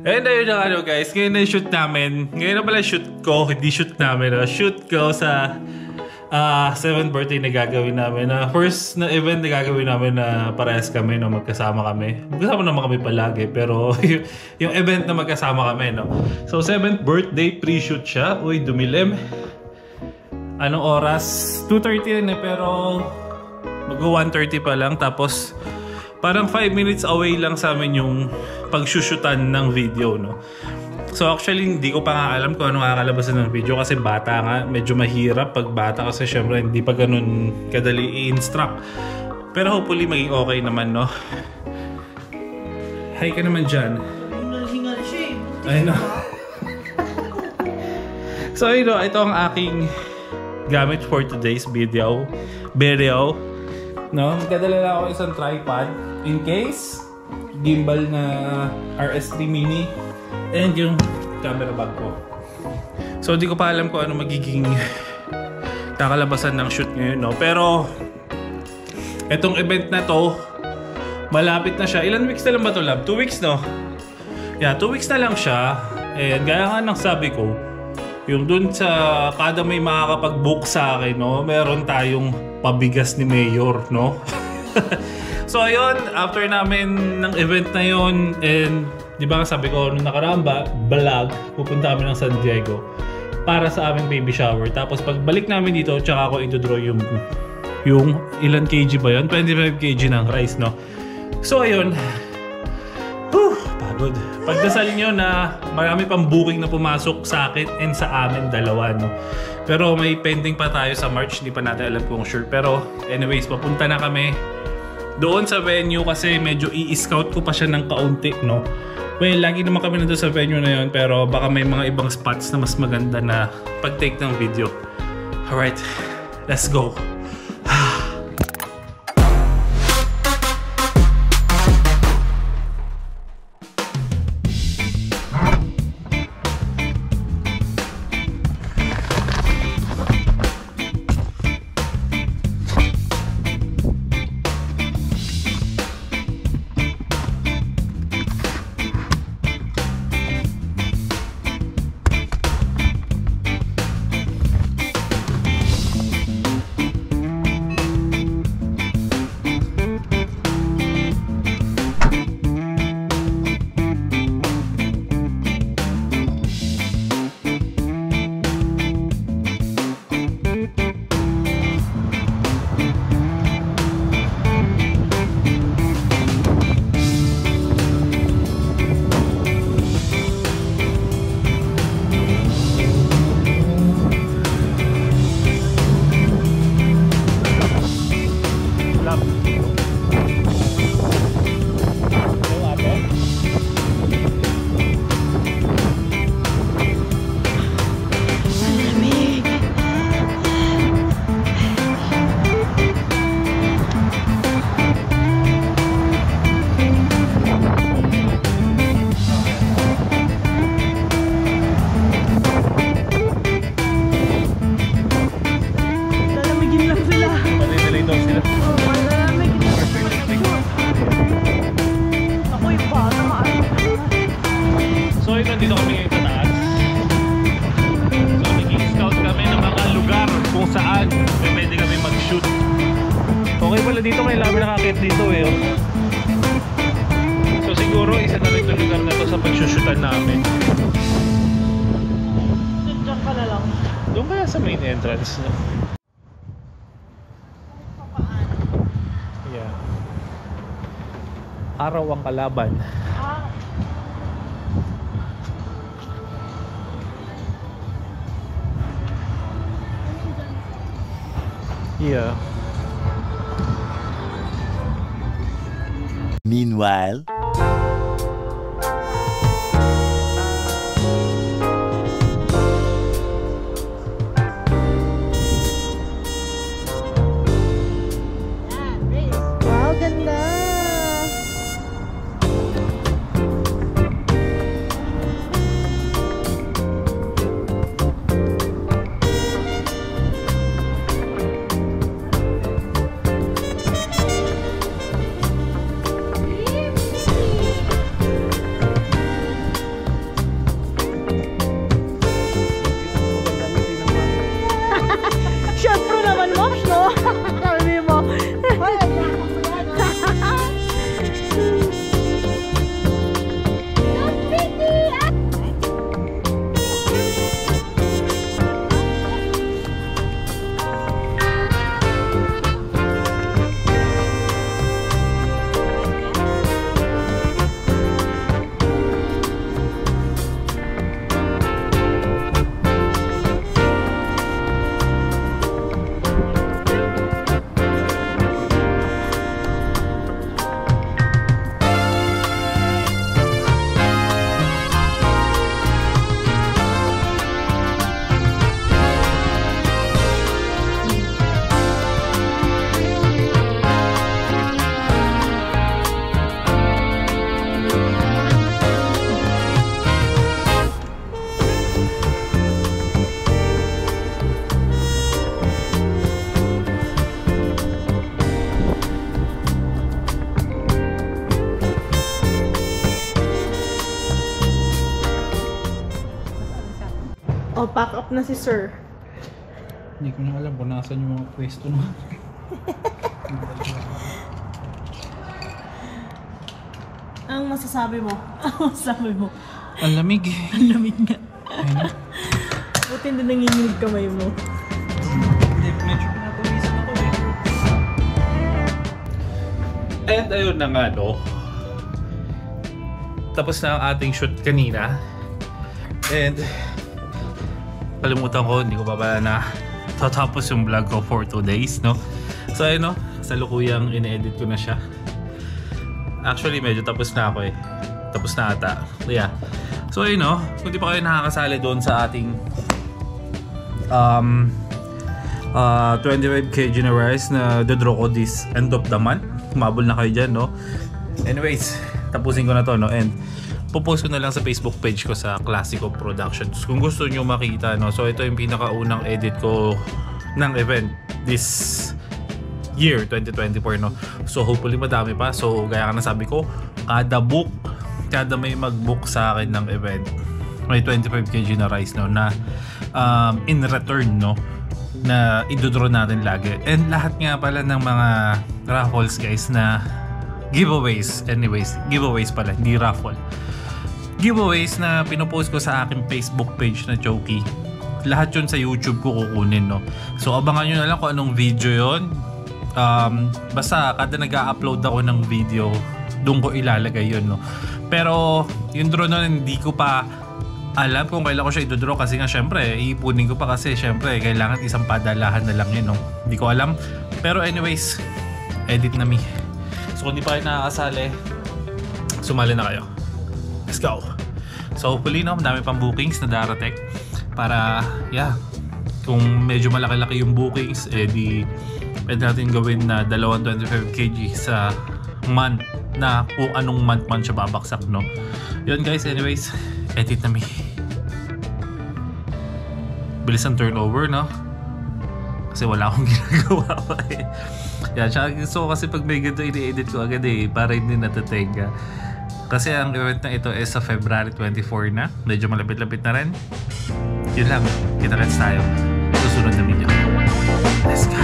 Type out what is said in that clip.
And ayun na ano guys, ngayon na shoot namin. Ngayon na pala shoot ko, hindi shoot namin. Shoot ko sa 7th birthday na gagawin namin. First na event na gagawin namin na parehas kami, no? Magkasama kami. Magkasama naman kami palagi, pero yung event na magkasama kami, no? So 7th birthday, pre-shoot siya. Uy, dumilim. Anong oras? 2:30 yun pero mag-1:30 pa lang. Tapos parang 5 minutes away lang sa amin yung pag-shootan ng video, no? So actually, hindi ko pa nga alam kung ano kakalabasan ng video kasi bata nga. Medyo mahirap pag bata kasi syempre hindi pa ganun kadali i-instruct. Pero hopefully maging okay naman, no? Hi ka naman dyan. Hingal-hingal siya eh. Ay, no. So, ito ang aking gamit for today's video. No? Magdadala lang ako isang tripod in case gimbal na RS3 Mini and yung camera bag ko. So hindi ko pa alam kung ano magiging kakalabasan ng shoot ngayon, no? Pero etong event na to malapit na siya. Ilan weeks na lang ba to, lab? 2 weeks, no? Yeah, 2 weeks na lang siya. And gaya nga ng sabi ko, yung dun sa kada may makakapag-book sa akin, no? Meron tayong pabigas ni Mayor, no? So ayun, after namin ng event na yun, and di ba sabi ko nung nakaraan ba, vlog, pupunta kami ng San Diego para sa aming baby shower. Tapos pagbalik namin dito, tsaka ako i-draw yung ilan kg ba yun? 25 kg ng rice, no? So ayun, pagod. Pagdasal nyo na marami pang booking na pumasok sa akin and sa amin dalawa, no? Pero may pending pa tayo sa March, hindi pa natin alam kung sure. Pero anyways, papunta na kami doon sa venue kasi medyo i-scout ko pa siya ng kaunti, no? Well, lagi naman kami nandun sa venue na yun, pero baka may mga ibang spots na mas maganda na pag-take ng video. Alright, let's go! Dito kami ngayon sa taas. So nag-scout kami ng mga lugar kung saan pwede kami mag-shoot. Okay pala dito, kaya namin nakakit dito eh. So siguro isa na rin itong lugar na to sa pag-shootan namin. Diyan ka na lang. Doon kaya sa main entrance, no? Yeah. Araw ang kalaban. Yeah. Meanwhile, Wow, ganda! Oh, pack up na si sir. Hindi ko na alam kung nasan yung mga pwesto na. Ang masasabi mo? Ang masasabi mo? Ang lamig eh. Ang lamig nga. Buti hindi nanginginig kamay mo. Hindi, medyo pinatawisan ako eh. And ayun na nga no. Tapos na ang ating shoot kanina. And kalimutan ko, hindi ko pa pala na tatapos yung vlog ko for 2 days, no? So ayun no, salukuyang ine-edit ko na siya. Actually, medyo tapos na ako eh. Tapos na ata. Yeah. So ayun no, kung di pa kayo nakakasali doon sa ating 25 kg na rice na dodraw ko this end of the month. Humabol na kayo dyan, no? Anyways, tapusin ko na to, no? And popost ko na lang sa Facebook page ko sa Classico Productions kung gusto nyo makita, no? So ito yung pinakaunang edit ko ng event this year 2024, no? So hopefully madami pa. So gaya ka na sabi ko, kada may mag-book sa akin ng event, may 25 kg na rice, no? Na in return, no? Na idodraw natin lagi. And lahat nga pala ng mga raffles, guys, na giveaways, anyways, giveaways pala, hindi raffle. Giveaways na pinopost ko sa aking Facebook page na Choki. Lahat yun sa YouTube ko kukunin, no? So abangan nyo na lang kung anong video yun. Basta kada nag-upload ako ng video, doon ko ilalagay yun, no? Pero yung draw nun, hindi ko pa alam kung kailan ko siya i-draw kasi nga syempre iipunin ko pa kasi syempre kailangan isang padalahan na lang yun, no? Hindi ko alam. Pero anyways, edit na me. So kung di pa kayo nakakasali, sumali na kayo. Let's go! So hopefully, no, madami pang bookings na darating para yeah, kung medyo malaki-laki yung bookings, di pwede natin gawin na 25 kg sa month, na kung anong month man siya babaksak, no? Yun guys, anyways, edit na me. Bilis ang turnover, no? Kasi wala akong ginagawa pa eh. Yan, so kasi pag may ganito i-edit ko agad eh, para hindi natatenga. Kasi ang event na ito is sa February 24 na. Medyo malapit-lapit na rin. Yun lang, kita-kits tayo. Susunod na video. Let's go!